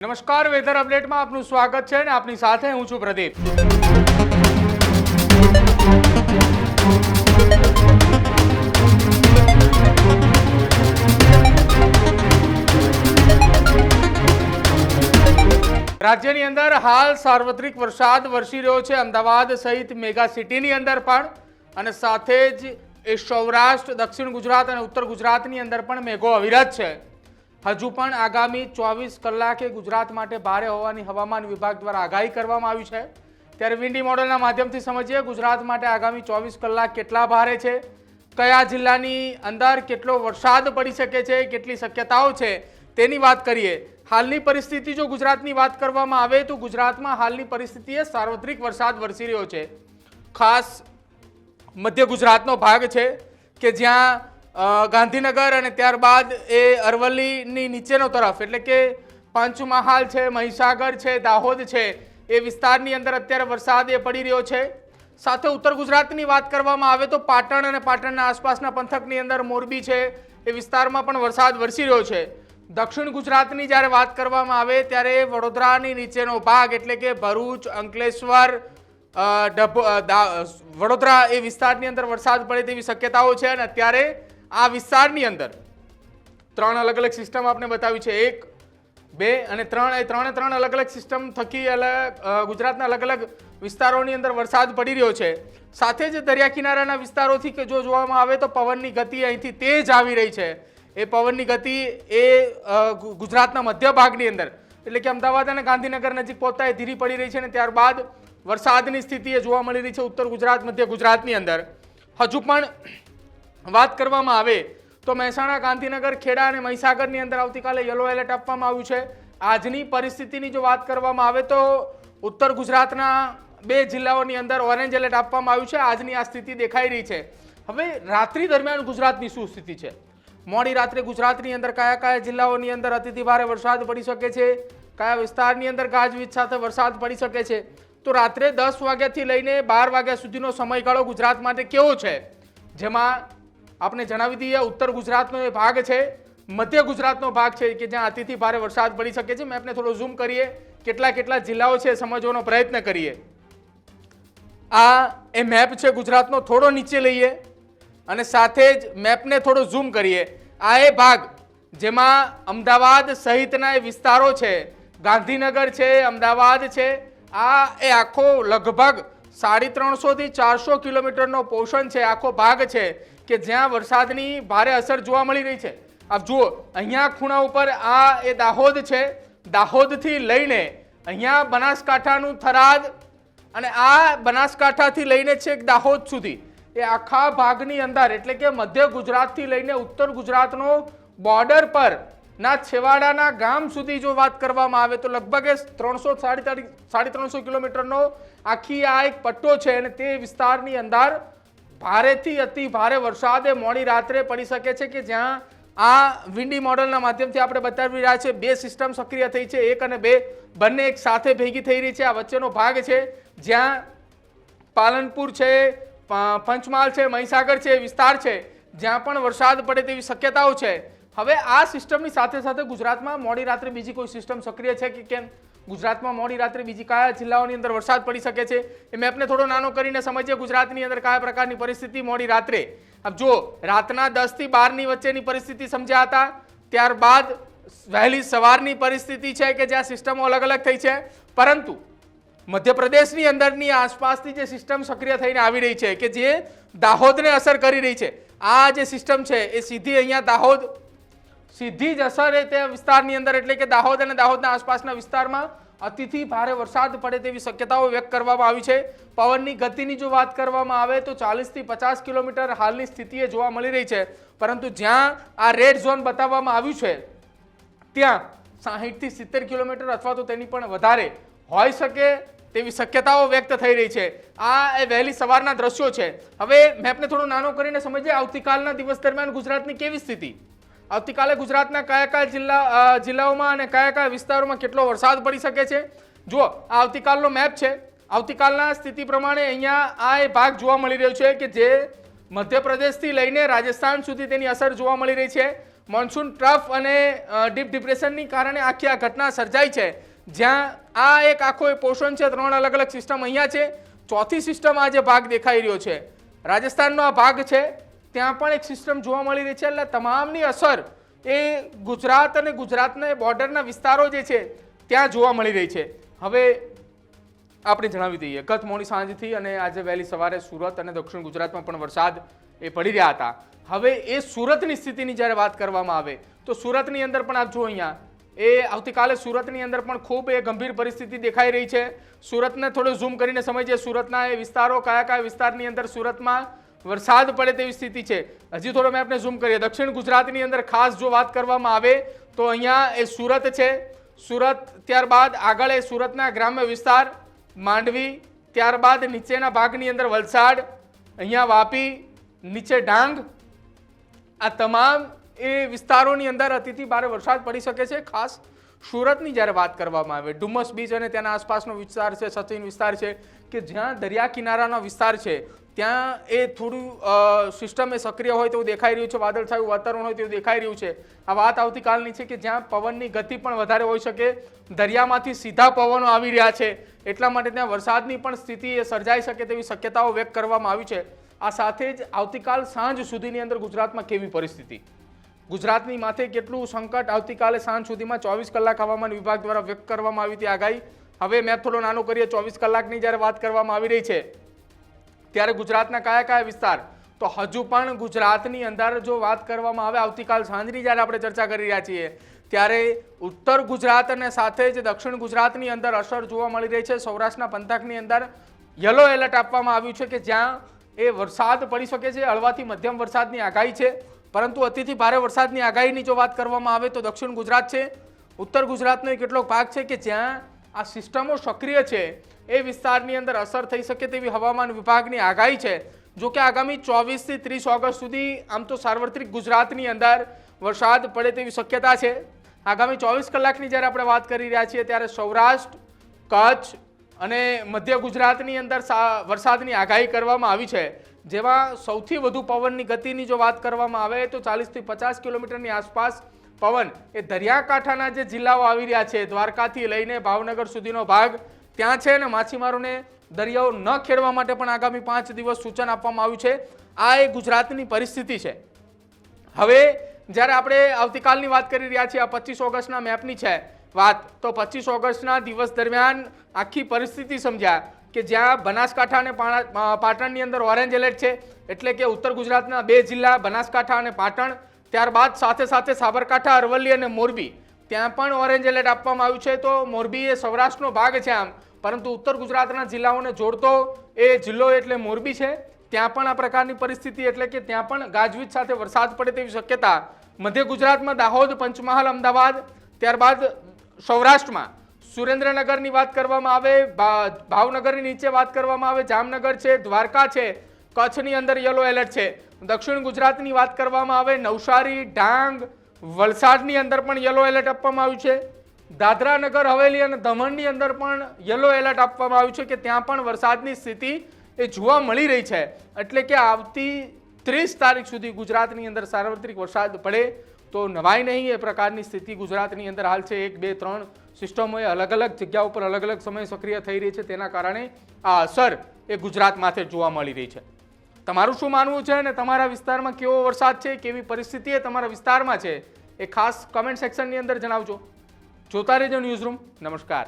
નમસ્કાર, વેધર અપડેટમાં આપનું સ્વાગત છે અને આપની સાથે હું છું પ્રદીપ। રાજ્યની અંદર હાલ સાર્વત્રિક વરસાદ વરસી રહ્યો છે અમદાવાદ સહિત મેગા સિટીની અંદર પણ, અને સાથે જ એ સૌરાષ્ટ્ર, દક્ષિણ ગુજરાત અને ઉત્તર ગુજરાતની અંદર પણ મેઘો અવિરત છે। હજુ પણ આગામી 24 કલાકે ગુજરાત માટે ભારે હોવાની હવામાન વિભાગ દ્વારા આગાહી કરવામાં આવી છે। ત્યારે વિન્ડી મોડલના માધ્યમથી સમજીએ ગુજરાત માટે આગામી 24 કલાક કેટલા ભારે છે, કયા જિલ્લાની અંદર કેટલો વરસાદ પડી શકે છે, કેટલી શક્યતાઓ છે તેની વાત કરીએ। હાલની પરિસ્થિતિ જો ગુજરાતની વાત કરવામાં આવે તો ગુજરાતમાં હાલની પરિસ્થિતિએ સાર્વત્રિક વરસાદ વરસી રહ્યો છે। ખાસ મધ્ય ગુજરાતનો ભાગ છે કે જ્યાં ગાંધીનગર અને ત્યારબાદ એ અરવલ્લીની નીચેનો તરફ એટલે કે પંચમહાલ છે, મહીસાગર છે, દાહોદ છે, એ વિસ્તારની અંદર અત્યારે વરસાદ એ પડી રહ્યો છે। સાથે ઉત્તર ગુજરાતની વાત કરવામાં આવે તો પાટણ અને પાટણના આસપાસના પંથકની અંદર મોરબી છે એ વિસ્તારમાં પણ વરસાદ વરસી રહ્યો છે। દક્ષિણ ગુજરાતની જ્યારે વાત કરવામાં આવે ત્યારે વડોદરાની નીચેનો ભાગ એટલે કે ભરૂચ, અંકલેશ્વર, વડોદરા એ વિસ્તારની અંદર વરસાદ પડે તેવી શક્યતાઓ છે। અને અત્યારે આ વિસ્તારની અંદર ત્રણ અલગ અલગ સિસ્ટમ આપણે બતાવી છે, 1, 2 અને 3, એ ત્રણ અલગ અલગ સિસ્ટમ થકી ગુજરાતના અલગ અલગ વિસ્તારોની અંદર વરસાદ પડી રહ્યો છે। સાથે જ દરિયા કિનારાના વિસ્તારોથી કે જો જોવામાં આવે તો પવનની ગતિ અહીંથી તેજ આવી રહી છે। એ પવનની ગતિ એ ગુજરાતના મધ્ય ભાગની અંદર એટલે કે અમદાવાદ અને ગાંધીનગર નજીક પહોંચતા એ ધીરી પડી રહી છે, અને ત્યારબાદ વરસાદની સ્થિતિ એ જોવા મળી રહી છે ઉત્તર ગુજરાત, મધ્ય ગુજરાતની અંદર। હજુ પણ વાત કરવામાં આવે તો મહેસાણા, ગાંધીનગર, ખેડા અને મહીસાગરની અંદર આવતીકાલે યલો એલર્ટ આપવામાં આવ્યું છે। આજની પરિસ્થિતિની જો વાત કરવામાં આવે તો ઉત્તર ગુજરાતના 2 જિલ્લાઓની અંદર ઓરેન્જ એલર્ટ આપવામાં આવ્યું છે। આજની આ સ્થિતિ દેખાઈ રહી છે। હવે રાત્રિ દરમિયાન ગુજરાતની શું સ્થિતિ છે, મોડી રાત્રે ગુજરાતની અંદર કયા કયા જિલ્લાઓની અંદર અતિથી ભારે વરસાદ પડી શકે છે, કયા વિસ્તારની અંદર ગાજવીજ સાથે વરસાદ પડી શકે છે, તો રાત્રે 10 વાગ્યાથી લઈને 12 વાગ્યા સુધીનો સમયગાળો ગુજરાત માટે કેવો છે, જેમાં આપણે જણાવી દઈએ ઉત્તર ગુજરાતનો એ ભાગ છે, મધ્ય ગુજરાતનો ભાગ છે કે જ્યાં અતિથી ભારે વરસાદ પડી શકે છે। મેપને થોડો ઝૂમ કરીએ, કેટલા જિલ્લાઓ છે સમજવાનો પ્રયત્ન કરીએ। આ એ મેપ છે ગુજરાતનો, થોડો નીચે લઈએ અને સાથે જ મેપને થોડો ઝૂમ કરીએ। આ એ ભાગ જેમાં અમદાવાદ સહિતના એ વિસ્તારો છે, ગાંધીનગર છે, અમદાવાદ છે, આ એ આખો લગભગ 350 થી 400 કિલોમીટરનો પોર્શન છે, આખો ભાગ છે કે જ્યાં વરસાદની ભારે અસર જોવા મળી રહી છે। આપ જુઓ અહીંયા ખૂણા ઉપર આ એ દાહોદ છે, દાહોદથી લઈને અહીંયા બનાસકાંઠાનું થરાદ અને આ બનાસકાંઠાથી લઈને છેક દાહોદ સુધી એ આખા ભાગની અંદર એટલે કે મધ્ય ગુજરાતથી લઈને ઉત્તર ગુજરાતનો બોર્ડર પર ના છેવાડાના ગામ સુધી જો વાત કરવામાં આવે તો લગભગ 300-350 કિલોમીટરનો આખી આ એક પટ્ટો છે, અને તે વિસ્તારની અંદર ભારેથી અતિ ભારે વરસાદ મોડી રાત્રે પડી શકે છે કે જ્યાં આ વિન્ડી મોડલના માધ્યમથી આપણે બતાવી રહ્યા છે 2 સિસ્ટમ સક્રિય થઈ છે, 1 અને 2 બંને એક સાથે ભેગી થઈ રહી છે। આ વચ્ચેનો ભાગ છે જ્યાં પાલનપુર છે, પંચમહાલ છે, મહીસાગર છે, વિસ્તાર છે જ્યાં પણ વરસાદ પડે તેવી શક્યતાઓ છે। હવે આ સિસ્ટમની સાથે સાથે ગુજરાતમાં મોડી રાત્રે બીજી કોઈ સિસ્ટમ સક્રિય છે કે કેમ, ગુજરાતમાં મોડી રાત્રે બીજી કયા જિલ્લાઓની અંદર વરસાદ પડી શકે છે એ મેપને થોડો નાનો કરીને સમજીએ। ગુજરાતની અંદર કયા પ્રકારની પરિસ્થિતિ મોડી રાત્રે, આપ જુઓ રાતના 10 થી 12 ની વચ્ચેની પરિસ્થિતિ સમજ્યા હતા, ત્યારબાદ વહેલી સવારની પરિસ્થિતિ છે કે જ્યાં સિસ્ટમો અલગ અલગ થઈ છે, પરંતુ મધ્યપ્રદેશની અંદરની આસપાસની જે સિસ્ટમ સક્રિય થઈને આવી રહી છે કે જે દાહોદને અસર કરી રહી છે, આ જે સિસ્ટમ છે એ સીધી અહીંયા દાહોદ સીધી જ અસર એ તે વિસ્તારની અંદર એટલે કે દાહોદ અને દાહોદના આસપાસના વિસ્તારમાં અતિથી ભારે વરસાદ પડે તેવી શક્યતાઓ વ્યક્ત કરવામાં આવી છે। પવનની ગતિની જો વાત કરવામાં આવે તો 40 થી 50 કિલોમીટર હાલની સ્થિતિએ જોવા મળી રહી છે, પરંતુ જ્યાં આ રેડ ઝોન બતાવવામાં આવ્યું છે ત્યાં 60 થી 70 કિલોમીટર અથવા તો તેની પણ વધારે હોઈ શકે તેવી શક્યતાઓ વ્યક્ત થઈ રહી છે। આ એ વહેલી સવારના દ્રશ્યો છે। હવે મેપને થોડો નાનો કરીને સમજીએ આવતીકાલના દિવસ દરમિયાન ગુજરાતની કેવી સ્થિતિ, આવતીકાલે ગુજરાતના કયા કયા જિલ્લાઓમાં અને કયા કયા વિસ્તારોમાં કેટલો વરસાદ પડી શકે છે। જુઓ આ આવતીકાલનો મેપ છે, આવતીકાલના સ્થિતિ પ્રમાણે અહીંયા આ એ ભાગ જોવા મળી રહ્યો છે કે જે મધ્યપ્રદેશથી લઈને રાજસ્થાન સુધી તેની અસર જોવા મળી રહી છે। મોન્સૂન ટ્રફ અને ડીપ ડિપ્રેશનની કારણે આખી આ ઘટના સર્જાઈ છે, જ્યાં આ એક આખો પોર્શન છે, 3 અલગ અલગ સિસ્ટમ અહીંયા છે, ચોથી સિસ્ટમ આ જે ભાગ દેખાઈ રહ્યો છે રાજસ્થાનનો આ ભાગ છે, ત્યાં પણ એક સિસ્ટમ જોવા મળી રહી છે. એટલે તમામની અસર એ ગુજરાત અને ગુજરાતના બોર્ડરના વિસ્તારો જે છે ત્યાં જોવા મળી રહી છે. હવે આપણે જણાવી દઈએ, ગત મોડી સાંજથી અને આજે વહેલી સવારે સુરત અને દક્ષિણ ગુજરાતમાં પણ વરસાદ એ પડી રહ્યા હતા. હવે એ સુરતની સ્થિતિની જ્યારે વાત કરવામાં આવે તો સુરતની અંદર પણ આપ જુઓ અહીંયા એ આવતીકાલે સુરતની અંદર પણ ખૂબ એ ગંભીર પરિસ્થિતિ દેખાઈ રહી છે. સુરતને થોડું ઝૂમ કરીને સમજીએ, સુરતના એ વિસ્તારો કયા કયા વિસ્તારની અંદર સુરતમાં વરસાદ પડે તેવી સ્થિતિ છે. હજી થોડો મેં આપને ઝૂમ કરીએ. દક્ષિણ ગુજરાતની અંદર ખાસ જો વાત કરવામાં આવે તો અહીંયા એ સુરત છે, સુરત, ત્યારબાદ આગળ એ સુરતના ગ્રામ્ય વિસ્તાર માંડવી, ત્યારબાદ નીચેના ભાગની અંદર વલસાડ, અહીંયા વાપી, નીચે ડાંગ, આ તમામ એ વિસ્તારોની અંદર અતિથી ભારે વરસાદ પડી શકે છે. ખાસ સુરતની જ્યારે વાત કરવામાં આવે, ડુમસ બીચ અને તેના આસપાસનો વિસ્તાર છે, સચિન વિસ્તાર છે, કે જ્યાં દરિયા કિનારાનો વિસ્તાર છે, ત્યાં એ થોડું સિસ્ટમ એ સક્રિય હોય તેવું દેખાઈ રહ્યું છે, વાદળછાયું વાતાવરણ હોય તેવું દેખાઈ રહ્યું છે. આ વાત આવતીકાલની છે કે જ્યાં પવનની ગતિ પણ વધારે હોઈ શકે, દરિયામાંથી સીધા પવનો આવી રહ્યા છે, એટલા માટે ત્યાં વરસાદની પણ સ્થિતિ એ સર્જાઈ શકે તેવી શક્યતાઓ વ્યક્ત કરવામાં આવી છે. આ સાથે જ આવતીકાલ સાંજ સુધીની અંદર ગુજરાતમાં કેવી પરિસ્થિતિ, ગુજરાતની માથે કેટલું સંકટ આવતીકાલે સાંજ સુધીમાં 24 કલાક હવામાન વિભાગ દ્વારા વ્યક્ત કરવામાં આવી હતી આગાહી. હવે મેં થોડો નાનો કરીએ, 24 કલાકની જ્યારે વાત કરવામાં આવી રહી છે ત્યારે ગુજરાતના કયા કયા વિસ્તાર, તો હજુ પણ ગુજરાતની અંદર જો વાત કરવામાં આવે આવતીકાલ સાંજની જ્યારે આપણે ચર્ચા કરી રહ્યા છીએ ત્યારે ઉત્તર ગુજરાત અને સાથે જ દક્ષિણ ગુજરાતની અંદર અસર જોવા મળી રહી છે. સૌરાષ્ટ્રના પંથકની અંદર યલો એલર્ટ આપવામાં આવ્યું છે કે જ્યાં એ વરસાદ પડી શકે છે, હળવાથી મધ્યમ વરસાદની આગાહી છે. પરંતુ અતિથી ભારે વરસાદની આગાહીની જો વાત કરવામાં આવે તો દક્ષિણ ગુજરાત છે, ઉત્તર ગુજરાતનો કેટલોક ભાગ છે કે જ્યાં આ સિસ્ટમો સક્રિય છે, એ વિસ્તારની અંદર અસર થઈ શકે તેવી હવામાન વિભાગની આગાહી છે. જો કે આગામી 24 થી 30 ઓગસ્ટ સુધી આમ તો સાર્વત્રિક ગુજરાતની અંદર વરસાદ પડે તેવી શક્યતા છે. આગામી 24 કલાકની જ્યારે આપણે વાત કરી રહ્યા છીએ ત્યારે સૌરાષ્ટ્ર, કચ્છ અને મધ્ય ગુજરાતની અંદર વરસાદની આગાહી કરવામાં આવી છે, જેમાં સૌથી વધુ પવનની ગતિની જો વાત કરવામાં આવે તો 40 થી 50 કિલોમીટરની આસપાસ પવન એ દરિયાકાંઠાના જે જિલ્લાઓ આવી રહ્યા છે, દ્વારકાથી લઈને ભાવનગર સુધીનો ભાગ ત્યાં છે, અને માછીમારોને દરિયાઓ ન ખેડવા માટે પણ આગામી 5 દિવસ સૂચન આપવામાં આવ્યું છે. આ એ ગુજરાતની પરિસ્થિતિ છે. હવે જ્યારે આપણે આવતીકાલની વાત કરી રહ્યા છીએ, આ 25 ઓગસ્ટના મેપની છે વાત, તો 25 ઓગસ્ટના દિવસ દરમિયાન આખી પરિસ્થિતિ સમજ્યા કે જ્યાં બનાસકાંઠા અને પાટણની અંદર ઓરેન્જ એલર્ટ છે, એટલે કે ઉત્તર ગુજરાતના 2 જિલ્લા બનાસકાંઠા અને પાટણ, ત્યારબાદ સાથે સાથે સાબરકાંઠા, અરવલ્લી અને મોરબી, ત્યાં પણ ઓરેન્જ એલર્ટ આપવામાં આવ્યું છે. તો મોરબી એ સૌરાષ્ટ્રનો ભાગ છે આમ, પરંતુ ઉત્તર ગુજરાતના જિલ્લાઓને જોડતો એ જિલ્લો એટલે મોરબી છે, ત્યાં પણ આ પ્રકારની પરિસ્થિતિ, એટલે કે ત્યાં પણ ગાજવીજ સાથે વરસાદ પડે તેવી શક્યતા. મધ્ય ગુજરાતમાં દાહોદ, પંચમહાલ, અમદાવાદ, ત્યારબાદ સૌરાષ્ટ્રમાં સુરેન્દ્રનગરની વાત કરવામાં આવે, ભાવનગરની નીચે વાત કરવામાં આવે, જામનગર છે, દ્વારકા છે, કચ્છની અંદર યલો એલર્ટ છે. દક્ષિણ ગુજરાતની વાત કરવામાં આવે, નવસારી, ડાંગ, વલસાડની અંદર પણ યલો એલર્ટ આપવામાં આવ્યું છે. દાદરા નગર હવેલી અને દમણની અંદર પણ યલો એલર્ટ આપવામાં આવ્યું છે કે ત્યાં પણ વરસાદની સ્થિતિ એ જોવા મળી રહી છે. એટલે કે આવતી 30 તારીખ સુધી ગુજરાતની અંદર સાર્વત્રિક વરસાદ પડે તો નવાય નહીં, એ પ્રકારની સ્થિતિ ગુજરાતની અંદર હાલ છે. 1, 2, 3 સિસ્ટમો એ અલગ અલગ જગ્યા ઉપર અલગ અલગ સમયે સક્રિય થઈ રહી છે, તેના કારણે આ અસર એ ગુજરાત માથે જોવા મળી રહી છે. તમારું શું માનવું છે અને તમારા વિસ્તારમાં કેવો વરસાદ છે, કેવી પરિસ્થિતિ એ તમારા વિસ્તારમાં છે, એ ખાસ કમેન્ટ સેક્શનની અંદર જણાવજો. જોતા રહેજો ન્યૂઝરૂમ. નમસ્કાર.